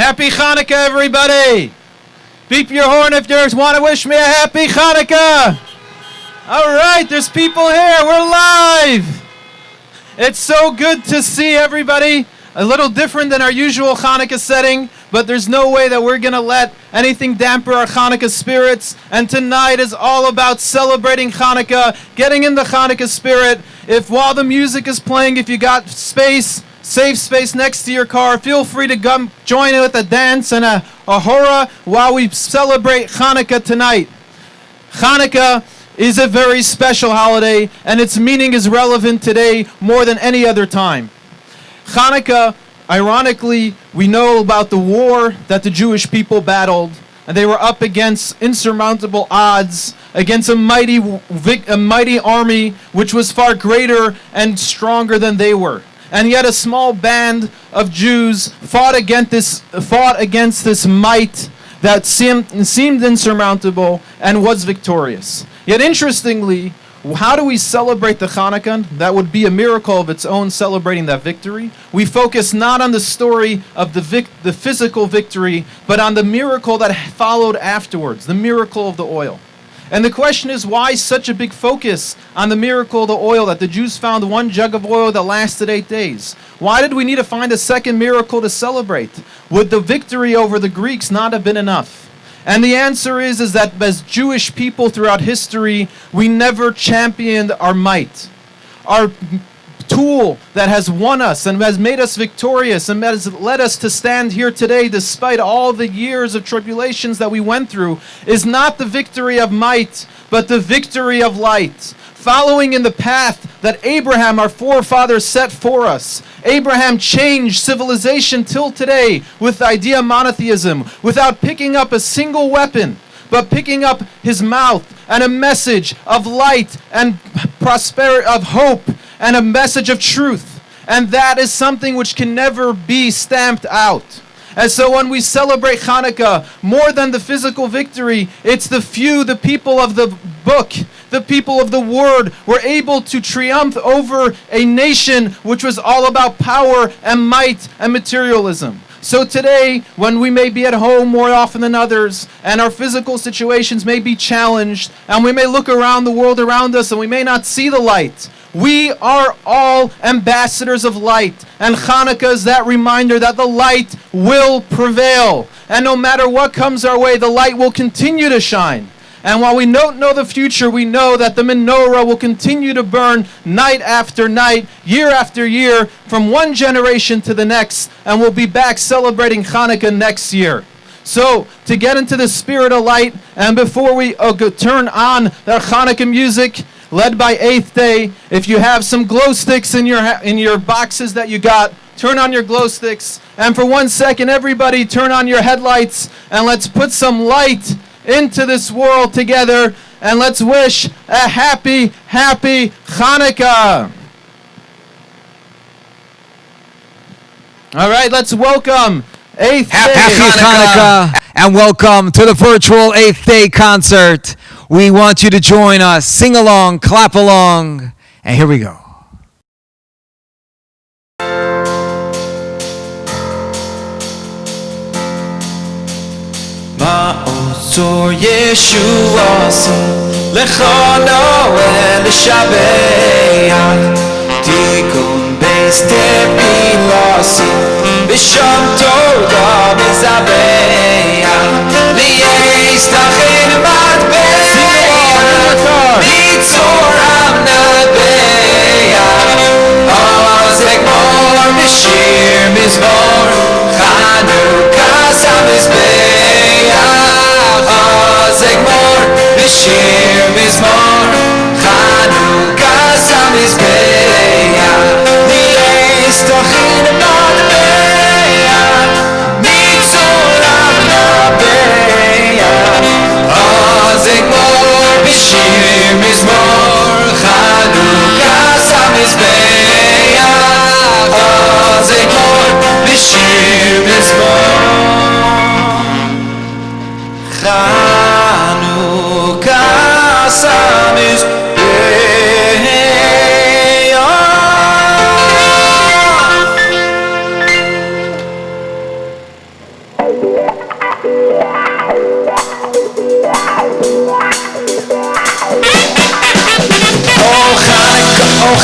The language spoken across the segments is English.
Happy Chanukah, everybody! Beep your horn if you want to wish me a happy Chanukah! Alright, there's people here. We're live! It's so good to see everybody. A little different than our usual Chanukah setting, but there's no way that we're going to let anything damper our Chanukah spirits. And tonight is all about celebrating Chanukah, getting in the Chanukah spirit. If while the music is playing, if you got space, safe space next to your car, feel free to come join in with a dance and a hora while we celebrate Chanukah tonight. Chanukah is a very special holiday, and its meaning is relevant today more than any other time. Chanukah, ironically, we know about the war that the Jewish people battled, and they were up against insurmountable odds, against a mighty army which was far greater and stronger than they were. And yet a small band of Jews fought against this might that seemed insurmountable and was victorious. Yet interestingly, how do we celebrate the Chanukah? That would be a miracle of its own, celebrating that victory. We focus not on the story of the physical victory, but on the miracle that followed afterwards, the miracle of the oil. And the question is, why such a big focus on the miracle of the oil, that the Jews found one jug of oil that lasted 8 days? Why did we need to find a second miracle to celebrate? Would the victory over the Greeks not have been enough? And the answer is that as Jewish people throughout history, we never championed our might. Our tool that has won us and has made us victorious and has led us to stand here today despite all the years of tribulations that we went through is not the victory of might, but the victory of light. Following in the path that Abraham, our forefather, set for us. Abraham changed civilization till today with the idea of monotheism without picking up a single weapon, but picking up his mouth and a message of light and prosperity, of hope, and a message of truth. And that is something which can never be stamped out. And so when we celebrate Chanukah, more than the physical victory, it's the few, the people of the book, the people of the word, were able to triumph over a nation which was all about power and might and materialism. So today, when we may be at home more often than others, and our physical situations may be challenged, and we may look around the world around us and we may not see the light, we are all ambassadors of light. And Chanukah is that reminder that the light will prevail. And no matter what comes our way, the light will continue to shine. And while we don't know the future, we know that the menorah will continue to burn night after night, year after year, from one generation to the next, and we'll be back celebrating Chanukah next year. So, to get into the spirit of light, and before we turn on the Chanukah music, led by 8th Day, if you have some glow sticks in your boxes that you got, turn on your glow sticks. And for 1 second, everybody turn on your headlights, and let's put some light into this world together, and let's wish a happy, happy Chanukah. All right, let's welcome 8th Day. Happy Chanukah, and welcome to the virtual 8th Day concert. We want you to join us, sing along, clap along, and here we go. Ma'ozor Yeshuasu Lechono Elishabeach Tikun Beis Tepilasu Bisham Toda Mizabeach Li'eis Tachin Matbeach Nitzor Amnabeach Ozek Mor Mishir Mizmor Chanukah Samizbeach Ozek Mor Mishir Mizmor Chanukah Samizbeach Li'eis Tachin Matbeach Nitzor Amnabeach Ozek Mor Mishir Mizmor Chanukah Samizbeach Ozek Mor Mishir Mizmor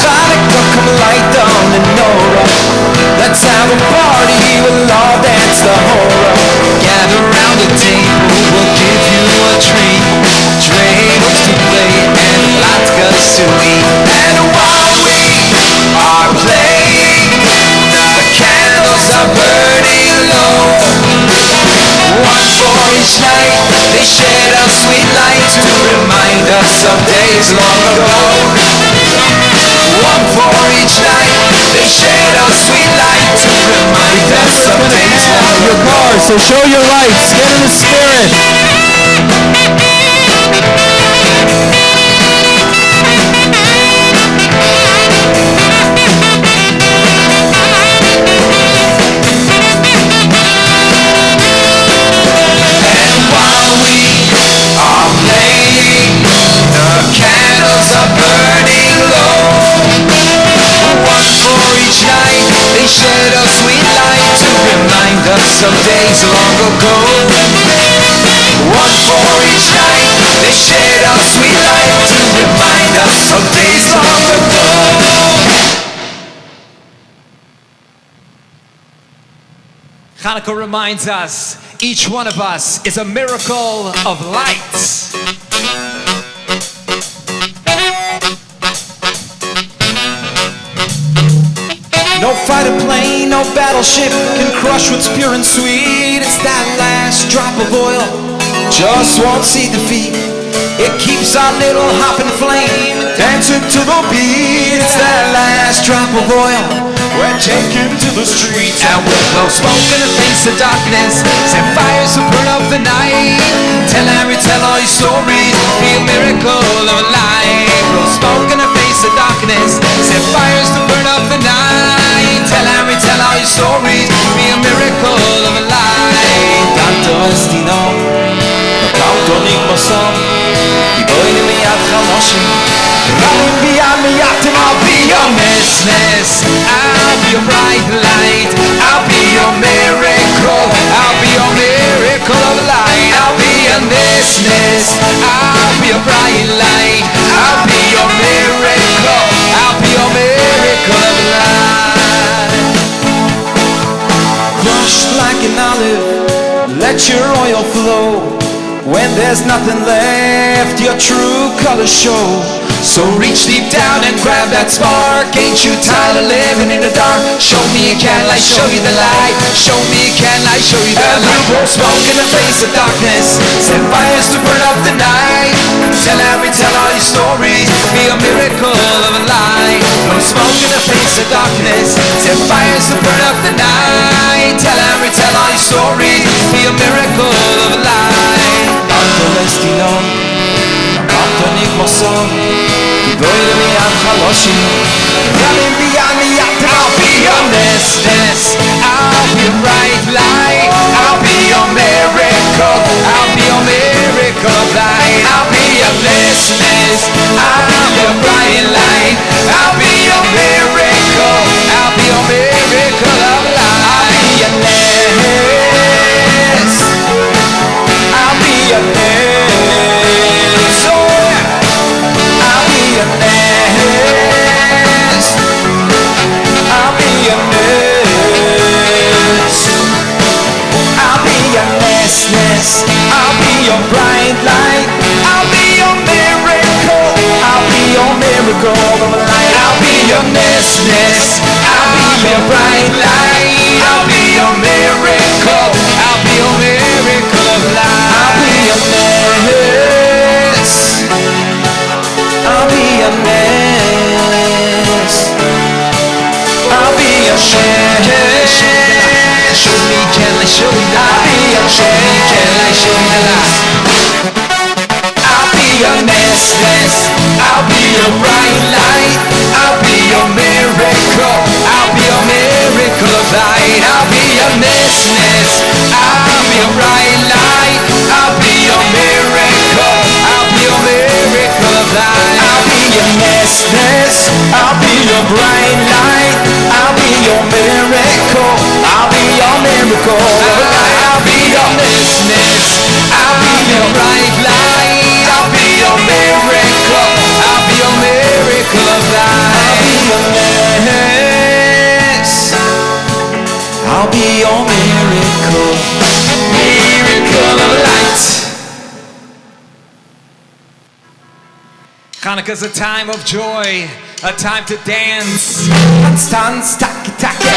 Chanukah, come light the menorah. Let's have a party, we'll all dance the horror. Gather round the table, we'll give you a treat. Dreidels to play and latkes to eat. And while we are playing, the candles are burning low. One for each night, they shed a sweet light to remind us of days long ago. One for each night, they shed a sweet light to remind us of days long ago. Your car, so show your lights. Get in the spirit. They shed a sweet light to remind us of days long ago. One for each night, they shed a sweet light to remind us of days long ago. Chanukah reminds us, each one of us is a miracle of light. No fighter plane, no battleship can crush what's pure and sweet. It's that last drop of oil, just won't see defeat. It keeps our little hopping flame dancing to the beat. It's that last drop of oil we're taking to the streets. And we'll blow smoke in the face of darkness, set fires to burn up the night. Tell Harry, tell all your stories, be a miracle of a life. Blow smoke in the face of darkness, set fires to burn up the night. Tell Harry, tell all your stories, be a miracle of a life. Tanto destino, no tanto nigmason, y voy de mi adhaloshim. Running beyond me, I'll be your Business, I'll be your bright light. I'll be your miracle. I'll be your miracle of light. I'll be your business. I'll be your bright light. I'll be your miracle. I'll be your miracle of light. Crushed like an olive, let your oil flow. When there's nothing left, your true colors show. So reach deep down and grab that spark. Ain't you tired of living in the dark? Show me a candlelight, show you the light. Show me a candlelight, show you the light. And we'll smoke in the face of darkness, set fires to burn up the night. Tell Harry, tell all your stories, be a miracle of a light. Blow smoke in the face of darkness, set fires to burn up the night. Tell Harry, tell all your stories, be a miracle of a light. Tanto destino, tanto nigmason, y voy de mi adhaloshim. Running beyond me, I'll be your business. I'll be your bright light. I'll be your miracle. I'll be your miracle of light. I'll be your business. I'll be your bright light. I'll be your miracle. I'll be your miracle of light. I'll be your nest. I'll be your nest. Oh yeah. I'll be your nest. I'll be your nest. I'll be your nest. I'll be your bright light. I'll be your miracle. I'll be your miracle of a light. I'll be your nest. I'll be your bright light. I'll be your miracle. I'll be your miracle of light. I'll be your nest. I'll be your nest. I'll be your nest. Show me, can I show you the I'll be light? your Show me, can I show you the light? I'll be your nest. I'll be your bright light. I'll be your miracle. I'll be your miracle of light. I'll be your nest. I'll be your bright light. I'll be your miracle. I'll be your miracle of light. I'll be your nest. I'll be your bright light. I'll be your miracle. I'll be your miracle. I'll be your business. I'll be your bright light. I'll be your miracle. I'll be your miracle of light. I'll be Chanukah's a time of joy, a time to dance. Tanz, tanz, tacke, tacke,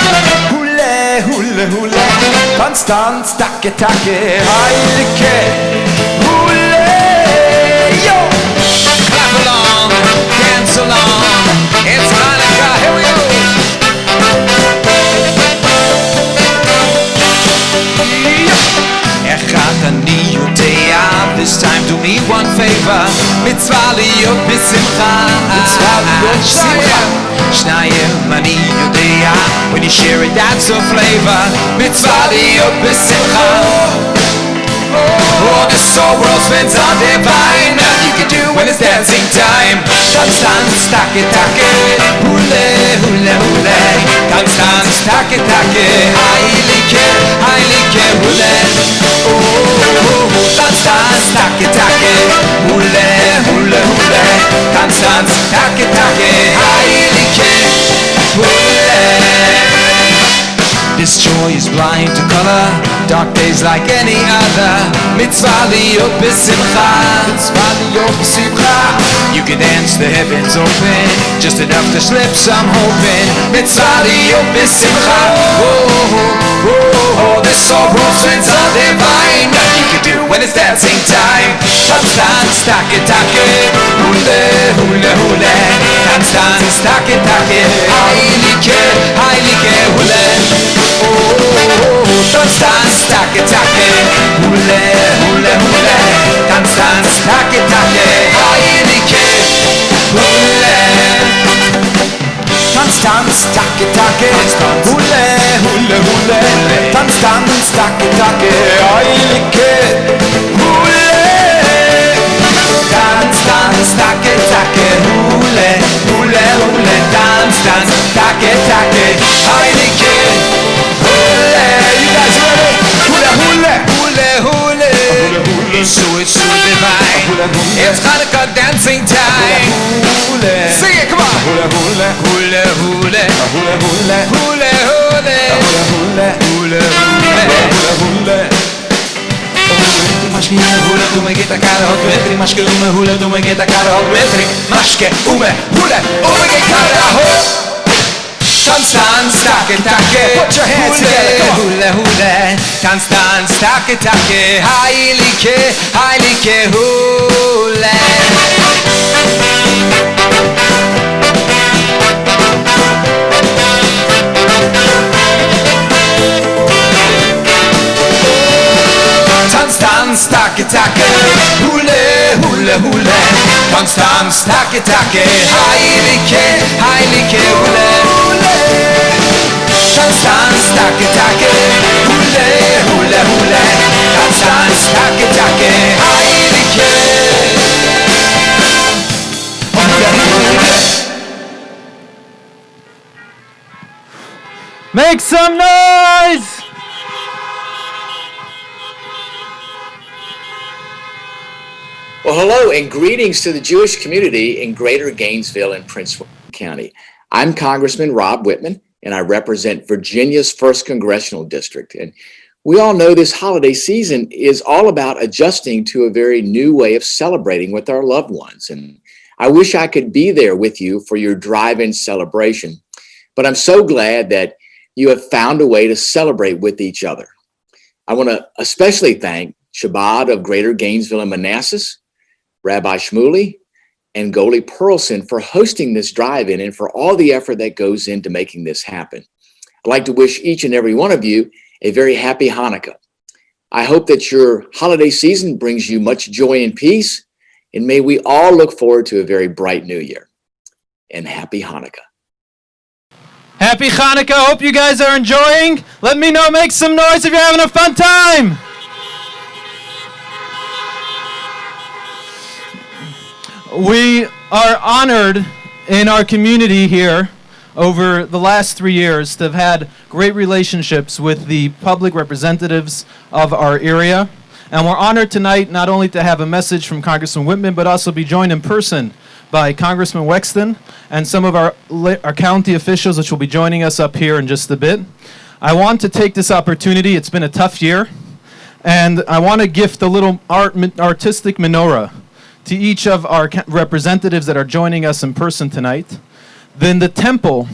hule, hule, hule. Tanz, tanz, tacke, tacke, heilige, hule, yo. Clap along, dance along. It's Chanukah, here we go. אני יודע, this time do me one favor. מצווה להיות בשמחה. מצווה להיות שמחה. שניים אני יודע, when you share it that's a flavor. מצווה להיות בשמחה. Oh, this whole world spins on divine. Nothing you can do when it's dancing time. Tanz, tanz, tacke, tacke, hule, hule, hule. Tanz, tanz, tacke, tacke, heilige, heilige, hule. Oh, tanz, tanz, tacke, tacke, hule, hule, hule. Tanz, tanz, tacke, tacke, heilige, hule. This joy is blind to color, dark days like any other. Mitzvah liot b'simcha, mitzvah liot b'simcha. You can dance, the heavens open, just enough to slip some hope in. Mitzvah liot b'simcha. Oh, oh, oh, oh, this whole world spins on divine. Nothing you can do when it's dancing time. Tanz, tanz, tacke, tacke, hule, hule, hule. Tanz, tanz, tacke, tacke, heilige, heilige, hule. Oh, tanz, tanz, tacke, tacke, hule, hule, hule. Tanz, tanz, tacke, tacke, heilige, hule. Tanz, tanz, tacke, tacke, hule, hule, hule. Tanz, tanz, tacke, tacke, heilige, hule. Tanz, tanz, tacke, tacke, hule, hule, hule. Tanz, tanz, tacke, tacke, heilige, hule. You guys ready? Hule, hule. Hule, hule. It's so divine. It's Chanukah dancing time. Sing it, come on. Hule, hule. Hule, hule. Hule, hule. Hule, hule. Hule, Hule, hule. hule. Maške hule, tu me geta cara hot metri. Maške hule, tu me geta cara hot metri. Maške hule, get cara hot. Tanz, tanz, tacke, tacke. Put your hands together, come on. Hule, hule. Tanz, tanz, tacke, tacke. Heilige, heilige, hule. Tanz, tanz, tacke, tacke, hule, hule, hule. Tanz, tanz, tacke, tacke, heilige, heilige, hule. Tanz, tanz, tacke, tacke, hule, hule, hule. Tanz, tanz, tacke, tacke, heilige, hule. Make some noise! Well, hello and greetings to the Jewish community in Greater Gainesville and Prince William County. I'm Congressman Rob Whitman, and I represent Virginia's 1st Congressional District. And we all know this holiday season is all about adjusting to a very new way of celebrating with our loved ones. And I wish I could be there with you for your drive-in celebration, but I'm so glad that you have found a way to celebrate with each other. I want to especially thank Chabad of Greater Gainesville and Manassas, Rabbi Shmuley, and Goldie Pearlson for hosting this drive-in and for all the effort that goes into making this happen. I'd like to wish each and every one of you a very happy Hanukkah. I hope that your holiday season brings you much joy and peace, and may we all look forward to a very bright new year. And happy Hanukkah. Happy Chanukah. Hope you guys are enjoying. Let me know. Make some noise if you're having a fun time. We are honored in our community here over the last 3 years to have had great relationships with the public representatives of our area. And we're honored tonight not only to have a message from Congressman Whitman, but also be joined in person by Congressman Wexton and some of our county officials, which will be joining us up here in just a bit. I want to take this opportunity. It's been a tough year, and I want to gift a little artistic menorah to each of our representatives that are joining us in person tonight. Then the temple,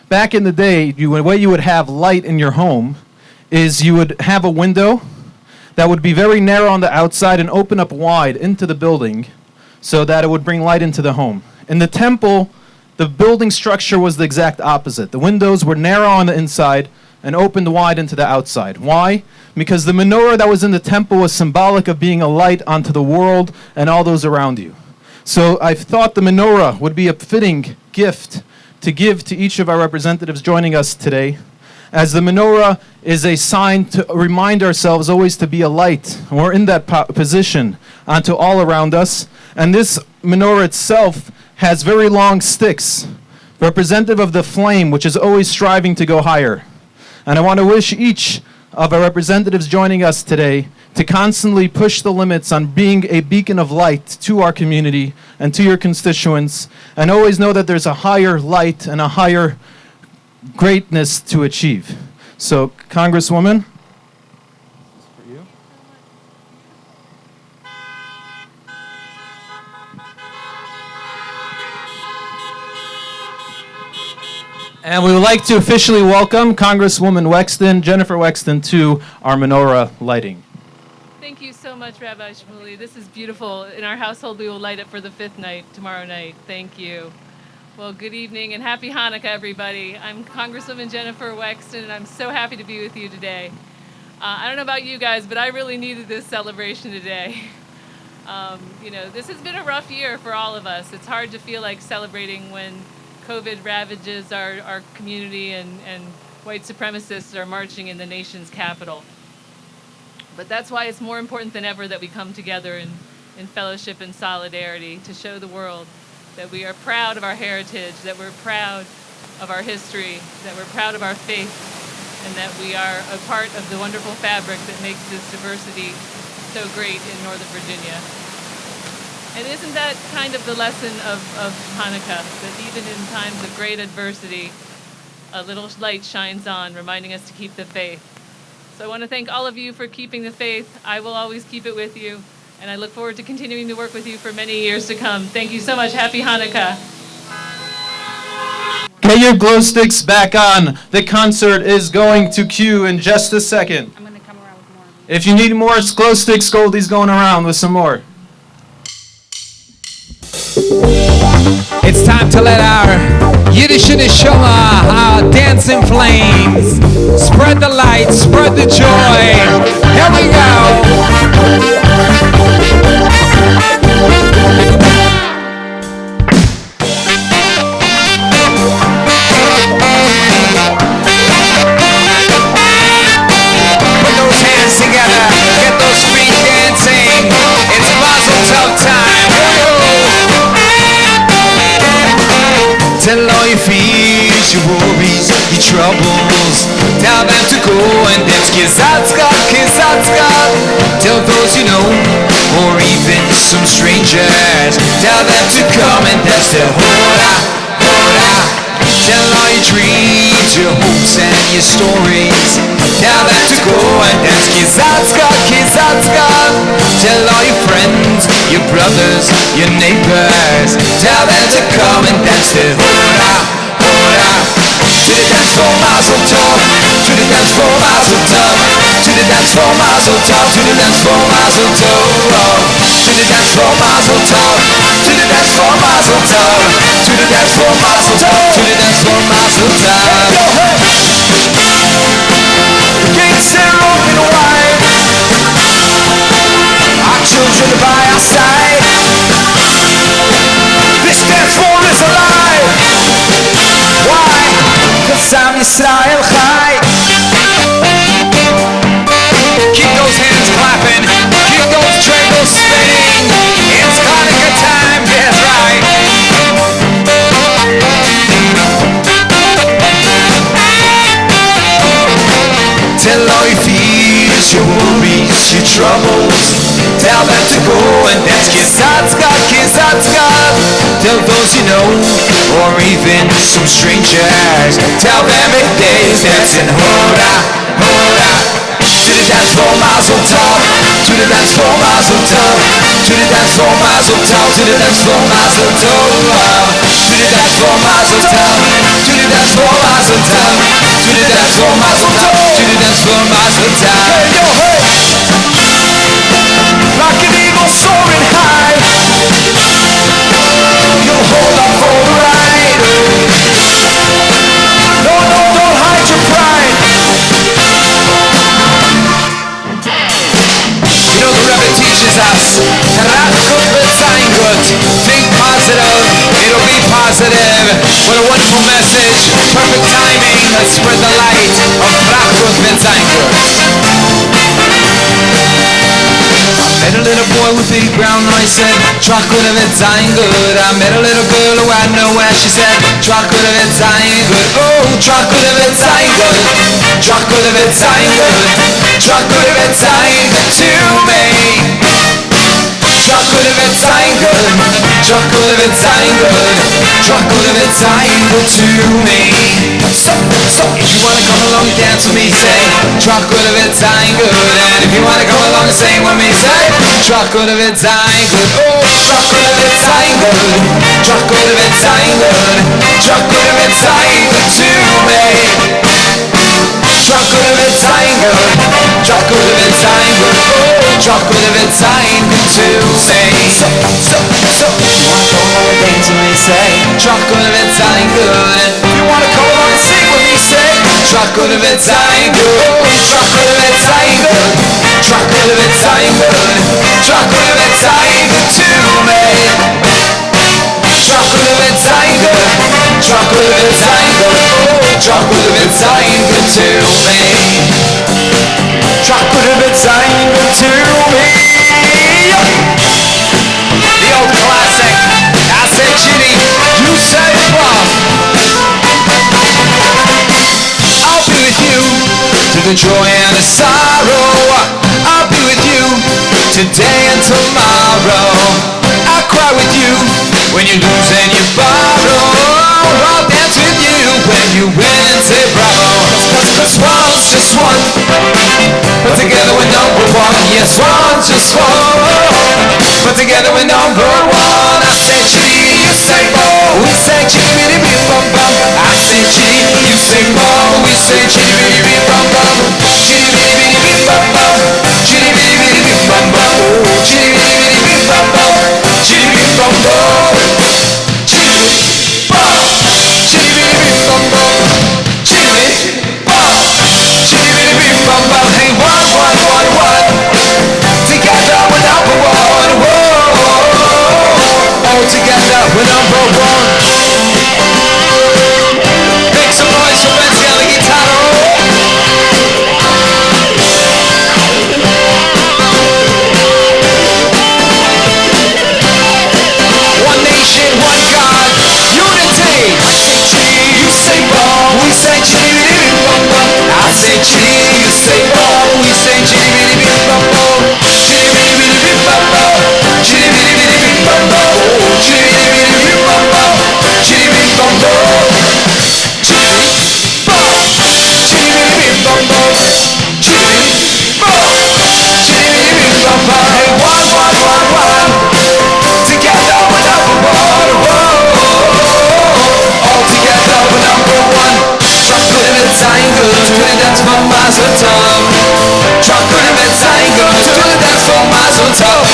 back in the day, the way you would have light in your home is you would have a window that would be very narrow on the outside and open up wide into the building so that it would bring light into the home. In the temple, the building structure was the exact opposite. The windows were narrow on the inside and opened wide into the outside. Why? Because the menorah that was in the temple was symbolic of being a light onto the world and all those around you. So I thought the menorah would be a fitting gift to give to each of our representatives joining us today, as the menorah is a sign to remind ourselves always to be a light. We're in that position onto all around us. And this menorah itself has very long sticks, representative of the flame, which is always striving to go higher. And I want to wish each of our representatives joining us today to constantly push the limits on being a beacon of light to our community and to your constituents, and always know that there's a higher light and a higher greatness to achieve. So, Congresswoman. And we would like to officially welcome Congresswoman Wexton, Jennifer Wexton, to our menorah lighting. Thank you so much, Rabbi Shmuley. This is beautiful. In our household, we will light it for the 5th night tomorrow night. Thank you. Well, good evening and happy Hanukkah, everybody. I'm Congresswoman Jennifer Wexton, and I'm so happy to be with you today. I don't know about you guys, but I really needed this celebration today. This has been a rough year for all of us. It's hard to feel like celebrating when COVID ravages our community and white supremacists are marching in the nation's capital. But that's why it's more important than ever that we come together in fellowship and solidarity to show the world that we are proud of our heritage, that we're proud of our history, that we're proud of our faith, and that we are a part of the wonderful fabric that makes this diversity so great in Northern Virginia. And isn't that kind of the lesson of Hanukkah, that even in times of great adversity, a little light shines on, reminding us to keep the faith. So I want to thank all of you for keeping the faith. I will always keep it with you, and I look forward to continuing to work with you for many years to come. Thank you so much. Happy Hanukkah. Get your glow sticks back on. The concert is going to cue in just a second. I'm going to come around with more. If you need more glow sticks, Goldie's going around with some more. It's time to let our Yiddish neshama, our dancing flames, spread the light, spread the joy. Here we go. Put those hands together, get those feet dancing. It's Mazel Tov time. Tell all your fears, your worries, your troubles. Tell them to go and dance Kizatzka, Kizatzka. Tell those you know, or even some strangers. Tell them to come and dance the Hora, Hora. Tell all your dreams, your hopes and your stories. Tell them to go and dance Kizatzka, Kizatzka. Tell all your friends, your brothers, your neighbors. Tell them to come and dance the Hora, Hora. To the dance for Mazel Tov, to the dance for Mazel Tov, to the dance for Mazel Tov, to the dance for Mazel Tov, to the dance for Mazel Tov, to the dance for Mazel Tov, to the dance for Mazel Tov, to the dance for Mazel Tov. The gates are open wide, our children by our side. This dance floor is alive. Why? 'Cause I'm Yisrael Chai. Keep those hands clapping, keep those treadles spinning. It's Hanukkah time, that's right. Tell all your fears, your worries, your troubles. Tell them to go and dance Kizatzka, Kizatzka. Tell those you know, or even some strangers. Tell them if they's dancing Hora, Hora. To the dance for Mazel Tov, to the dance for Mazel Tov, to the dance dance floor, mazel tov. To the dance floor, mazel tov. To the dance floor, mazel tov. To the dance floor, mazel tov. To the dance floor, mazel tov. To the dance floor, mazel tov. Hey, yo, hey! Like an eagle soaring high, you'll hold up for the ride. No, no, don't hide your pride. You know the Rebbe teaches us, Chanukah Drive In. Think positive, it'll be positive. What a wonderful message, perfect timing. Let's spread the light of Chanukah Drive In. I met a little boy with big brown eyes, said, chocolate of it's ain't good. I met a little girl who had no ass, she said, chocolate of it's ain't good. Oh, chocolate of it's ain't good. Chocolate of it's ain't good. Chocolate of it's ain't good to me. Chocolate of it's ain't good. Chocolate of it's ain't good. Chocolate of it's ain't good to me. So, if you wanna come along and dance with me, say, chocolate of it's ain't good. And if you wanna come along and sing with me, say, chocolate of it's ain't good. Oh, chocolate of it's ain't good. Chocolate of it's ain't good. Chocolate of it's ain't good to me. Chocolate of it's ain't good. Chocolate of it's ain't good. Oh, chocolate of it's ain't good to me. So, if you wanna come along and dance with me, say, chocolate of it's ain't good. And if you wanna come along and sing with me, say, chocolate of it's ain't good. Oh, chocolate of it's ain't good. Chocolate of it's ain't good. Chocolate of it's ain't good to me. Chocolate of it's ain't good. Chocolate of it's ain't good. Oh, chocolate of it's ain't good to me. Chocolate of it's ain't good to me. The old classic. I say Chitty, you say Bob. I'll be with you through the joy and the sorrow. I'll be with you today and tomorrow. I'll cry with you when you lose and you borrow. I'll dance with you when you win and say bravo. Cause one's just one, but together we're number one. Yes, one's just one, but together we're number one. I say chitty, you say bo. We say chitty bitty bim bum bum. I say chitty, you say bo. We say chitty bitty bim bum bum. Chitty bitty bitty bim bum bum. Chitty bitty bitty bim bum bum. Chitty bitty bitty bim bum bum. Chitty bim bum bum. Chitty bum. Chitty bitty bim bum bum. Chitty bum. Chitty bitty bim bum bum. Hey, one. Together we're number one. Whoa. All together we're number one. Make some noise for Ben's yelling guitar. One nation, one God, unity. I say chitty, you say bum. We say chitty bitty bim bum bum. I say chitty, you say bum. We say chitty bitty bim bum bum. Chitty bitty bitty bim bum bum. Chitty bitty bitty bim bum bum. Chitty bitty bitty bim bum bum. Chitty bim bum bum. Chitty bum. Chitty bitty bim bum bum. Chitty bum. Chitty bitty bim bum bum. Hey, one. Together we're number one. Whoa. All together we're number one. Chocolate of it's ain't good. To the dance for mazel tov. Chocolate of it's ain't good. To the dance for mazel tov.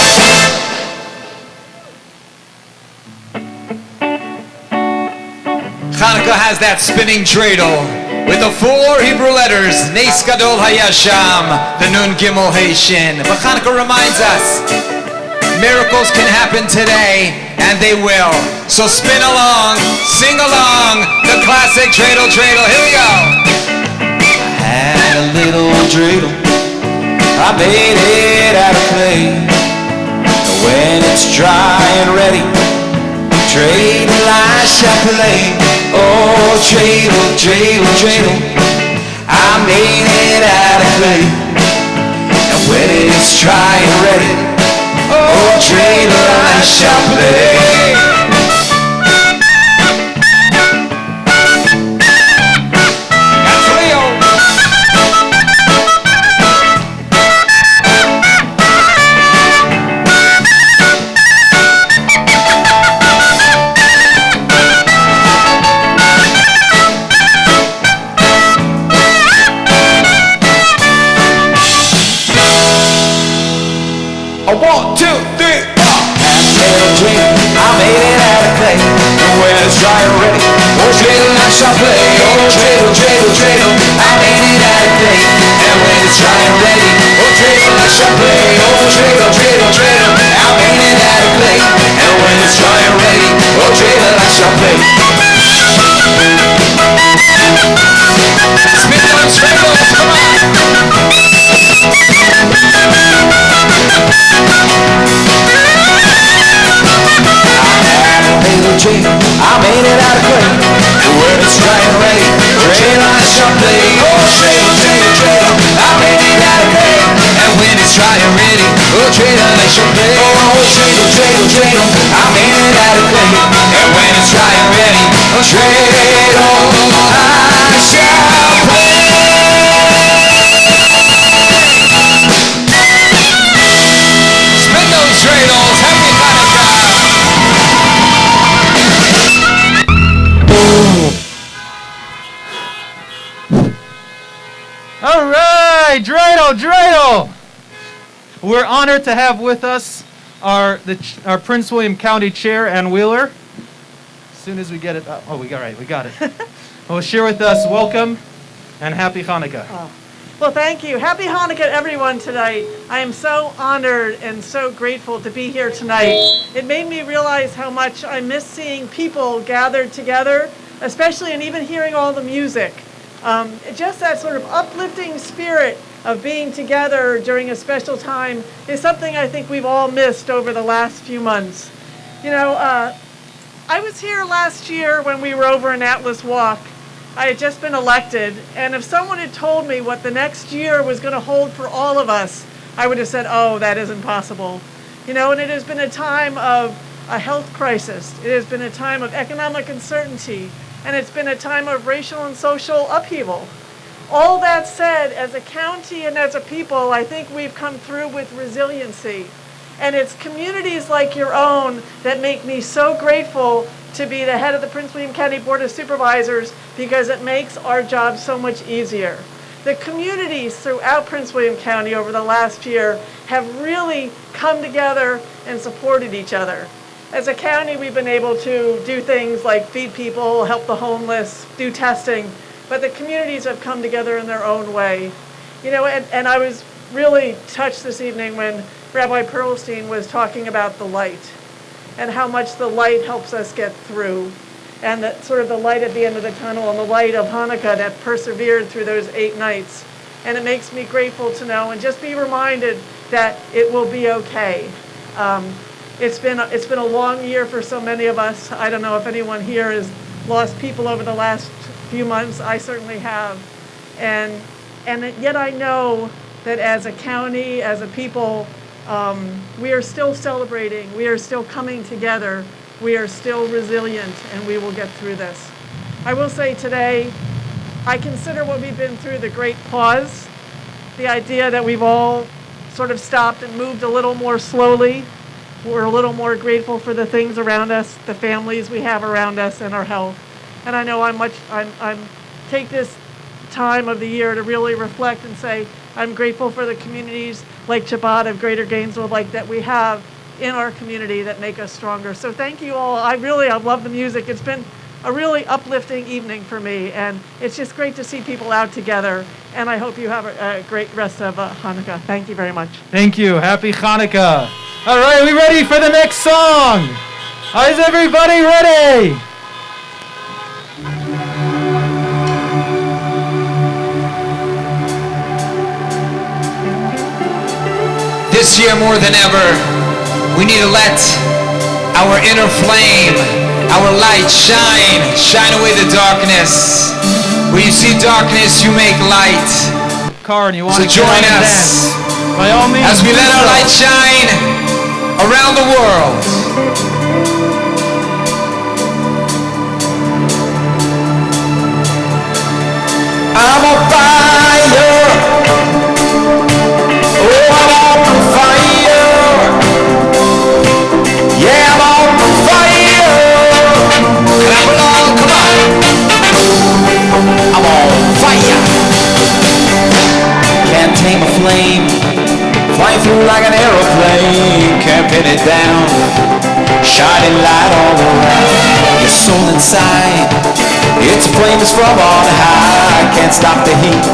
Chanukah has that spinning dreidel with the 4 Hebrew letters, Nes Gadol Hayasham, the Nun Gimel Haishin. But Chanukah reminds us, miracles can happen today, and they will. So spin along, sing along, the classic dreidel. Here we go. I had a little dreidel, I made it out of clay. When it's dry and ready, dreidel I shall play. Oh, dreidel, I made it out of clay. And when it's dry and ready, oh, dreidel I shall play. A 1, 2, 3, 4. Little dream, I made it out of clay. When it's dry and ready, oh dreidel, I shall play. Oh dreidel, dreidel, dreidel, I made it out of clay. And when it's dry and ready, oh dreidel, I shall play. Oh dreidel, dreidel, dreidel, I made it out of clay. And when it's dry and ready, oh dreidel, I shall play. Spin those dreidels, come on. Little dream, I made it out of clay. When it's dry and ready, dreidel, I shall play. Oh dreidel, dreidel, dreidel, I made it out of clay. And when it's dry and ready, oh dreidel, I shall play. Oh dreidel, dreidel, dreidel, I made it out of clay. And when it's dry and ready, oh dreidel, I shall play. Spin those dreidels, happy Hanukkah. All right, dreidel, dreidel. We're honored to have with us our Prince William County Chair, Ann Wheeler. As soon as we get it, we got it. Well, share with us, welcome, and happy Hanukkah. Well, thank you. Happy Hanukkah, everyone, tonight. I am so honored and so grateful to be here tonight. It made me realize how much I miss seeing people gathered together, especially and even hearing all the music. Just that sort of uplifting spirit of being together during a special time is something I think we've all missed over the last few months. You know, I was here last year when we were over in Atlas Walk. I had just been elected, and if someone had told me what the next year was going to hold for all of us, I would have said, oh, that isn't possible. You know, and it has been a time of a health crisis. It has been a time of economic uncertainty, and it's been a time of racial and social upheaval. All that said, as a county and as a people, I think we've come through with resiliency. And it's communities like your own that make me so grateful to be the head of the Prince William County Board of Supervisors, because it makes our job so much easier. The communities throughout Prince William County over the last year have really come together and supported each other. As a county, we've been able to do things like feed people, help the homeless, do testing, but the communities have come together in their own way. You know, and I was really touched this evening when Rabbi Perlstein was talking about the light and how much the light helps us get through, and that sort of the light at the end of the tunnel and the light of Hanukkah that persevered through those 8 nights. And it makes me grateful to know and just be reminded that it will be okay. It's been a long year for so many of us. I don't know if anyone here has lost people over the last few months. I certainly have. And yet I know that as a county, as a people, we are still celebrating. We are still coming together. We are still resilient, and we will get through this. I will say today, I consider what we've been through the great pause, the idea that we've all sort of stopped and moved a little more slowly. We're a little more grateful for the things around us, the families we have around us, and our health. And I know I'm take this time of the year to really reflect and say, I'm grateful for the communities like Chabad of Greater Gainesville, like that we have in our community that make us stronger. So thank you all. I love the music. It's been a really uplifting evening for me, and it's just great to see people out together. And I hope you have a great rest of Hanukkah. Thank you very much. Thank you. Happy Hanukkah. All right, we ready for the next song? Is everybody ready? This year more than ever, we need to let our inner flame, our light shine away the darkness. Where you see darkness, you make light. Car and you want So to join get on and us dance. By all means, as we do let our so. light shine around the world. I'm on fire. Oh, I'm on fire. Yeah, I'm on fire. Clap along, come on. I'm on fire. Can't tame a flame. Flying through like an aeroplane, can't pin it down. Shining light all around. Your soul inside, its flames from on high, can't stop the heat.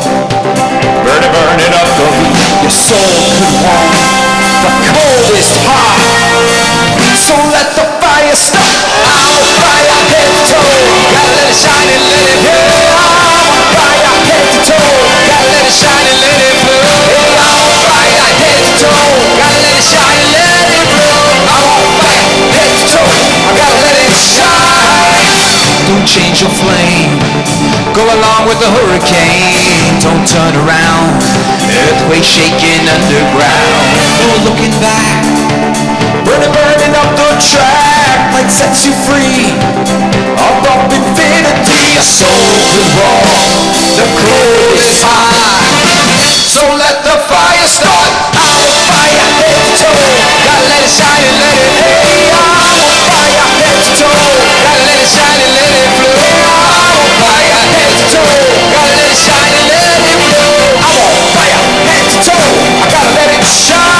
Burning up the heat. Your soul could want the coldest heart. So let the fire start. I'm on fire head to toe. Gotta let it shine and let it blow. I'm on fire head to toe. Gotta let it shine and let it blow. I'm on fire head to toe. Gotta let it shine and let it blow. I'm on fire head to toe. I gotta let it shine. Don't change your flame. Go along with the hurricane. Don't turn around. Earthquake shaking underground. No looking back. Burning up the track like sets you free. Up infinity, your soul will roar. The cold is high. So let the fire start. I'm on fire head to toe. Gotta let it shine and let it hey. I'm on fire head to toe. Gotta let it shine and let it blow. I'm on fire head to toe. Gotta let it shine and let it blow. I'm on fire head to toe. I gotta let it shine.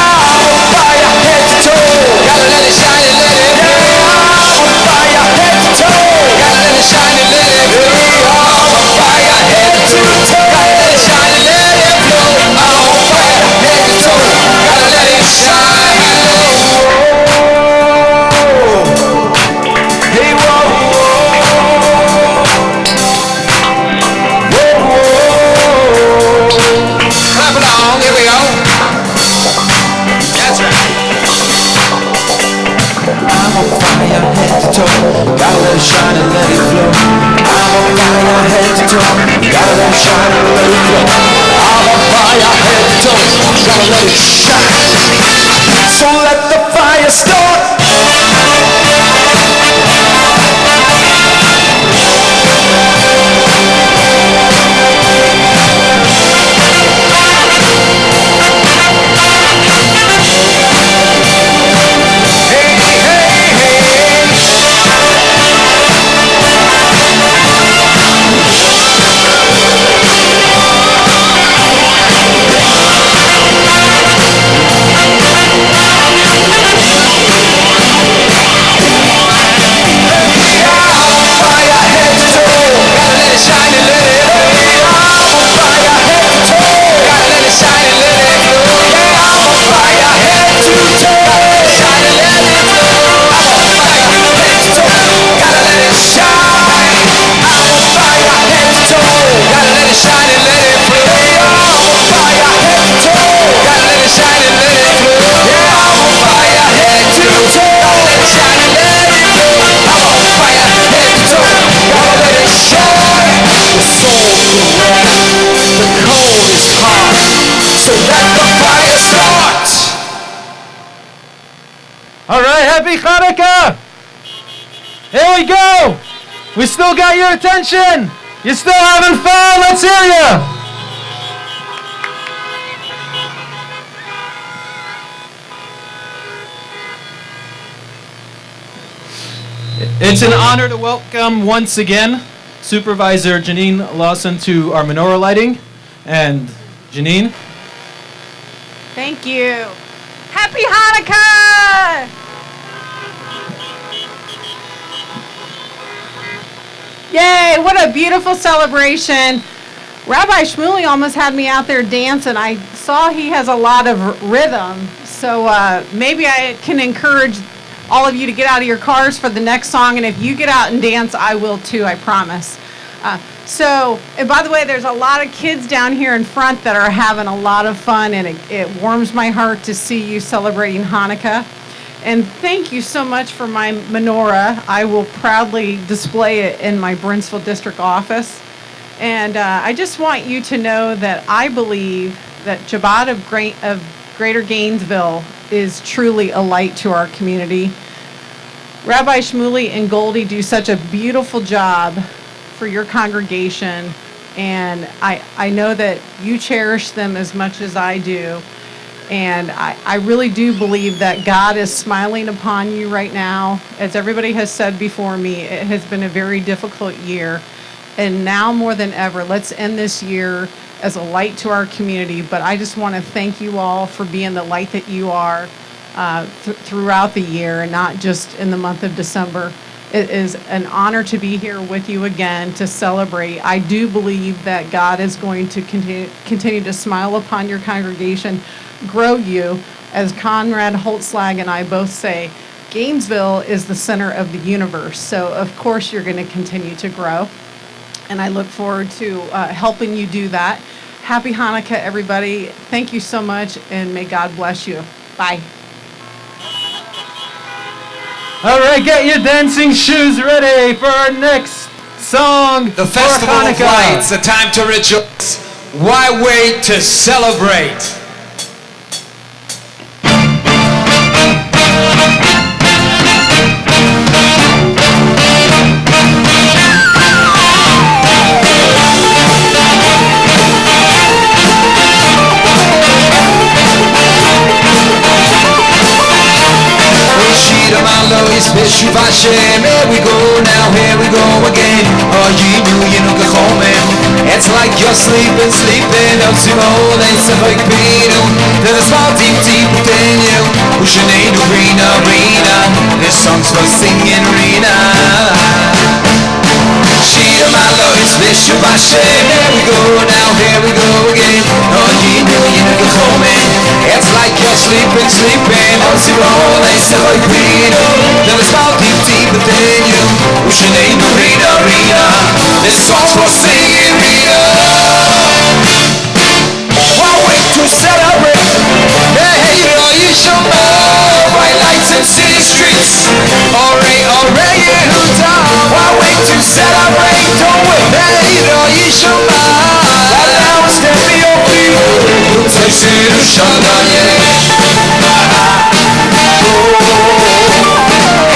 I'm on fire head to toe. Gotta let it shine and let it blow. I'm on fire head to toe. Gotta let it shine and let it blow. I'm on fire head to toe. Gotta let it shine and let it blow. I'm on fire head to toe. Gotta let it shine. Hey, whoa, clap along, here we go. That's right. I'm on fire head to toe. Gotta let it shine and let it flow. I'm on fire head to toe. Gotta let it shine and let it flow. I'm on fire head to toe. Gotta let it shine. So let the fire start. All right, happy Chanukah! Here we go! We still got your attention! You still having fun? Let's hear ya! It's an honor to welcome once again Supervisor Janine Lawson to our menorah lighting. And Janine? Thank you. Happy Hanukkah! Yay, what a beautiful celebration. Rabbi Shmuley almost had me out there dancing. I saw he has a lot of rhythm, so maybe I can encourage all of you to get out of your cars for the next song, and if you get out and dance, I will too, I promise. And by the way, there's a lot of kids down here in front that are having a lot of fun, and it warms my heart to see you celebrating Hanukkah. And thank you so much for my menorah. I will proudly display it in my Brinsville district office. And I just want you to know that I believe that Chabad of Greater Gainesville is truly a light to our community. Rabbi Shmuley and Goldie do such a beautiful job for your congregation, and I know that you cherish them as much as I do. And I really do believe that God is smiling upon you right now. As everybody has said before me, it has been a very difficult year. And now more than ever, let's end this year as a light to our community. But I just want to thank you all for being the light that you are throughout the year, and not just in the month of December. It is an honor to be here with you again to celebrate. I do believe that God is going to continue to smile upon your congregation, grow you. As Conrad Holtzlag and I both say, Gainesville is the center of the universe. So of course you're going to continue to grow. And I look forward to helping you do that. Happy Hanukkah, everybody. Thank you so much, and may God bless you. Bye. All right, get your dancing shoes ready for our next song. The Festival of Lights, a time to rejoice. Why wait to celebrate? Bishop Hashem, here we go now, here we go again. Oh, you know, it's like you're sleeping, up to all it's a big beat. There's a small deep within you, pushing in arena. This song's for singing arena. Shira Malo, it's Bishop Hashem, here we go now, here we go again. Oh, you know, it's like you're sleeping, up to all it's a big beat. There's a small deep within you, pushing in arena. This song's for singing arena. One way to celebrate, hey, you show bright lights in city streets. Alright, Yehuda. One way to celebrate, don't wait, hey, you show now step in your feet.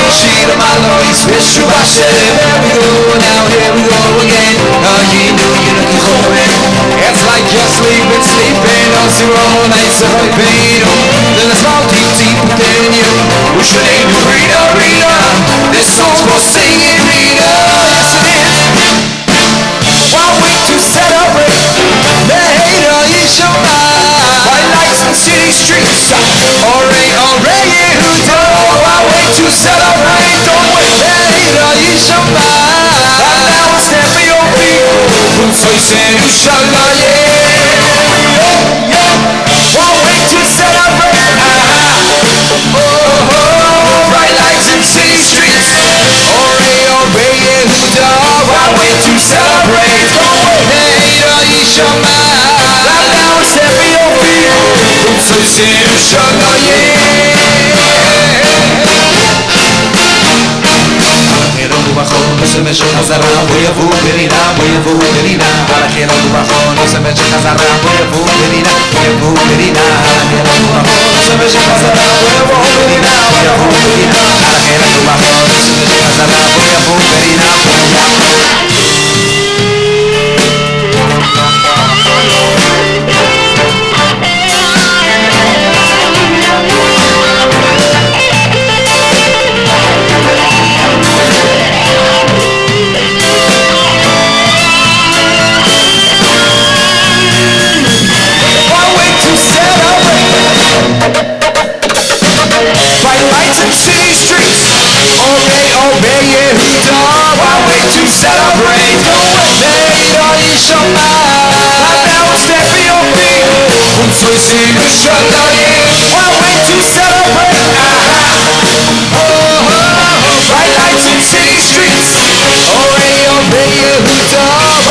Shira Malo, it's Bishop Hashem, here we go now, here we go again. Oh, you know, it's like you're sleeping, on zero nights of a pain. There's a small deep within you, which your name is Rita. This song's for singing Rita, yes it is. One week to celebrate, the hater is your mind. White lights on city streets, alright, Yehuda. One way to celebrate, don't wait, the hater is your mind. And now it's step in your feet, who's facing Ushala, One way to celebrate, bright lights in city streets, alright, Yehuda. One way to celebrate, don't wait, the hater is your mind. And now it's step in your feet, who's facing Ushala, no se me shazara, voy a buberina, para que no bajo, no se me shazara, voy a buberina, no se me shazara, voy a buberina, para que no bajo, no se me shazara, voy a buberina. Bright lights in city streets, alright, Yehuda. One way to celebrate, later Yishama. And now step in your feet, who's facing Ushala. One way to celebrate, bright lights in city streets, alright, Yehuda.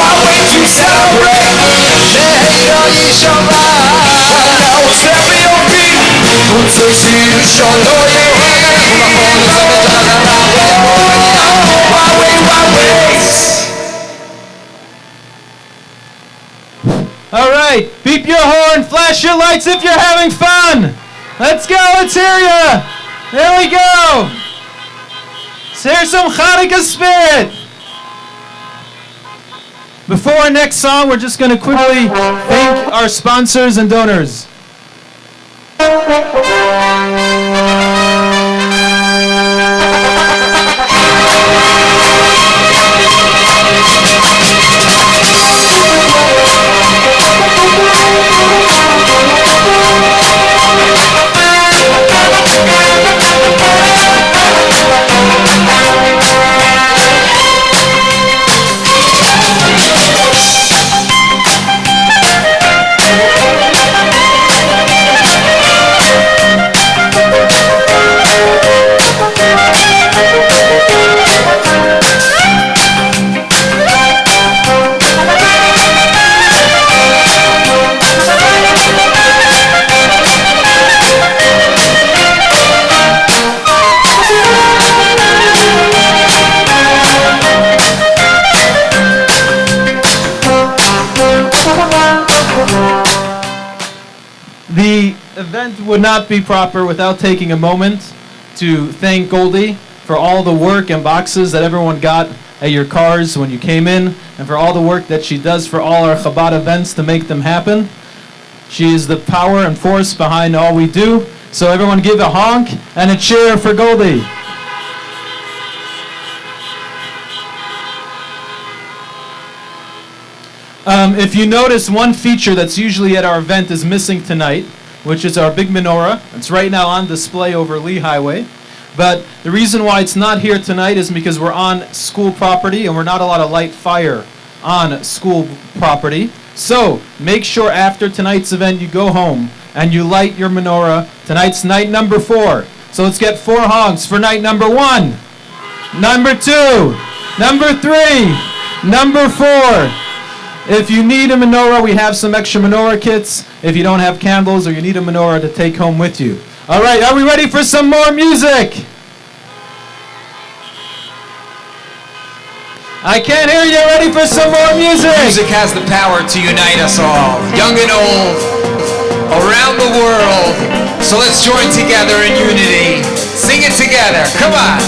One way to celebrate, later Yishama. And now step in your feet, who's facing Ushala. All right, beep your horn, flash your lights if you're having fun. Let's go, let's hear ya. There we go. Let's hear some Chanukah spirit. Before our next song, we're just going to quickly thank our sponsors and donors. would not be proper without taking a moment to thank Goldie for all the work and boxes that everyone got at your cars when you came in, and for all the work that she does for all our Chabad events to make them happen. She is the power and force behind all we do. So everyone give a honk and a cheer for Goldie. If you notice, one feature that's usually at our event is missing tonight, which is our big menorah. It's right now on display over Lee Highway. But the reason why it's not here tonight is because we're on school property and we're not allowed to light fire on school property. So make sure after tonight's event you go home and you light your menorah. Tonight's night number 4. So let's get 4 honks for night number 1, number 2, number 3, number 4. If you need a menorah, we have some extra menorah kits. If you don't have candles or you need a menorah to take home with you. All right, are we ready for some more music? I can't hear you. Ready for some more music? Music has the power to unite us all, young and old, around the world. So let's join together in unity. Sing it together. Come on.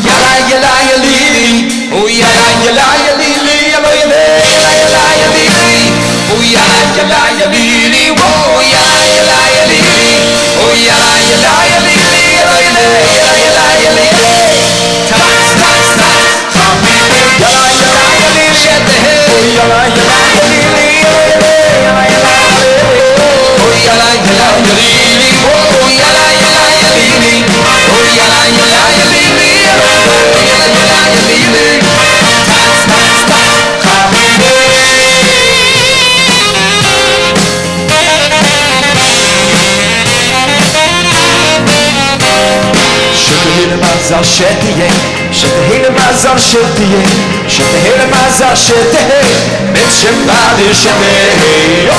Yala yala yalili, oh yala yala yalili, yala yala yala yalili, oh yala yala yalili, oh yala yala yalili, oh yala yala yalili, yala yala yalili. Tots, tots, tots, yala yala yalili, shed the head, oh yala yala yalili, yala yala yalili, oh yala yala yalili, oh yala yala yalili, oh yala yala yalili. Mazal shetiyeh, shetiyeh mazal shetiyeh, shetiyeh mazal shetiyeh, mit Chabad shetiyeh.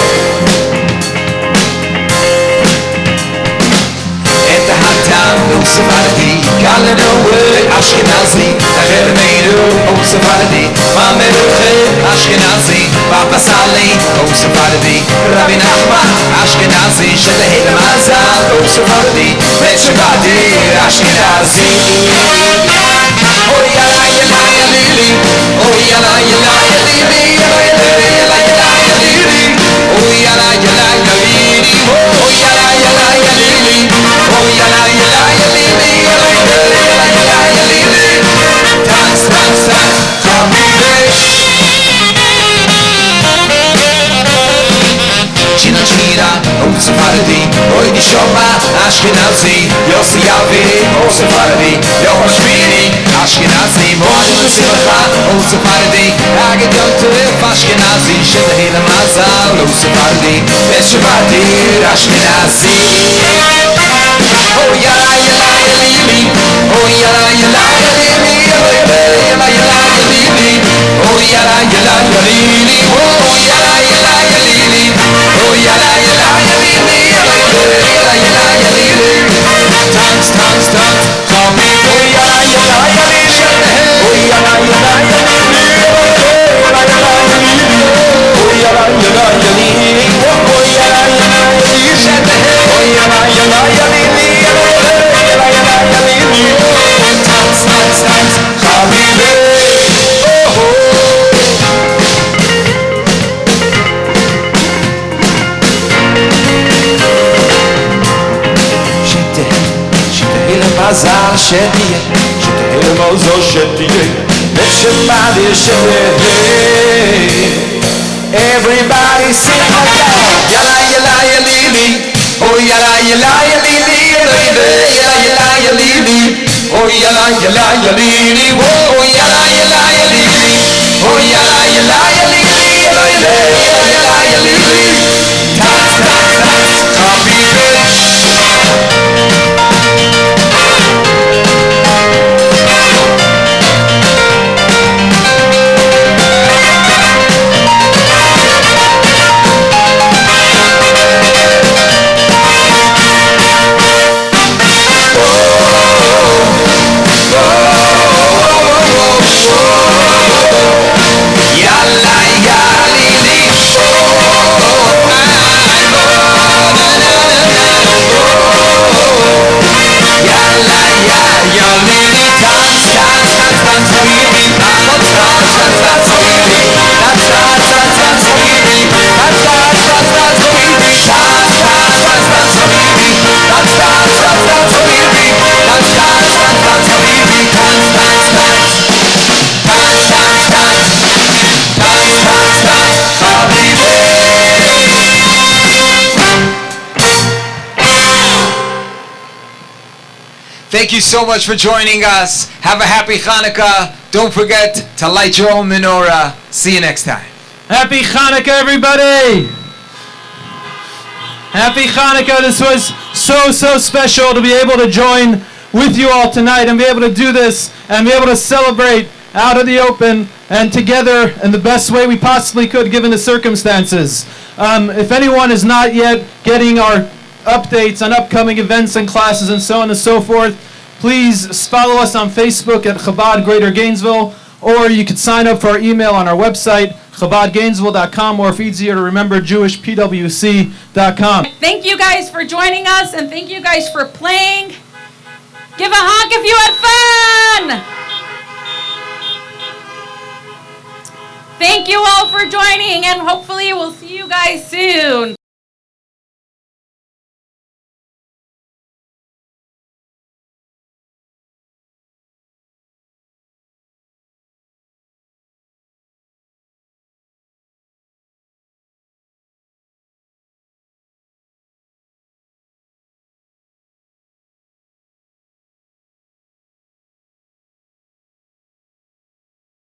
At the hot town, no Sephardi, calling away Ashkenazi, Taher Meiru, oh Sephardi, Mameruche, Ashkenazi, Papa Sali, oh Sephardi, Rabbi Nachman, Ashkenazi, Shetiyeh mazal, oh Sephardi, mit Chabad Ashkenazi. Oh yala yala yalili, oh yala yala yalili, yala yala yala yalili, oh yala yala yalili, oh yala yala yalili, oh yala yala yalili, yala yala yalili. Tots, tots, tots, China China, oh Sephardi, Roy Nishoma, Ashkenazi, Yossi Alvi, oh Sephardi, Yom Hashmini, Ashkenazi, Moadim Simcha, oh Sephardi, Agad Yom Tov, Ashkenazi, Shetiyeh Mazal, oh Sephardi, Chabad Ashkenazi. Oh yala yala yalili, oh yala yala yalili, yala yala yalili, oh yala yala yalili, oh yala yala yalili, oh yala yala yalili, yala yala yalili. Tots, tots, tots, call me. Oh yala yala yalili, oh yala yala yalili, yala yala yalili, oh yala yala yalili, oh yala yala yalili, oh yala yala yalili. Tots, tots, tots, call me baby. Shetiyeh mazal shetiyeh, Shetiyeh mazal shetiyeh, mit Chabad shetiyeh. Everybody sing along. Yala yala yalili, oh yala yala yalili, yala yala yalili, oh yala yala yalili, oh yala yala yalili, oh yala yala yalili, yala yala yalili. Tots, tots, tots, copy bitch. Yalla Thank you so much for joining us. Have a happy Chanukah. Don't forget to light your own menorah. See you next time. Happy Chanukah, everybody! Happy Chanukah. This was so special to be able to join with you all tonight and be able to do this and be able to celebrate out of the open and together in the best way we possibly could given the circumstances. If anyone is not yet getting our updates on upcoming events and classes and so on and so forth, please follow us on Facebook at Chabad Greater Gainesville, or you could sign up for our email on our website, chabadgainesville.com, or if easier to remember, jewishpwc.com. Thank you guys for joining us, and thank you guys for playing. Give a honk if you had fun! Thank you all for joining, and hopefully we'll see you guys soon.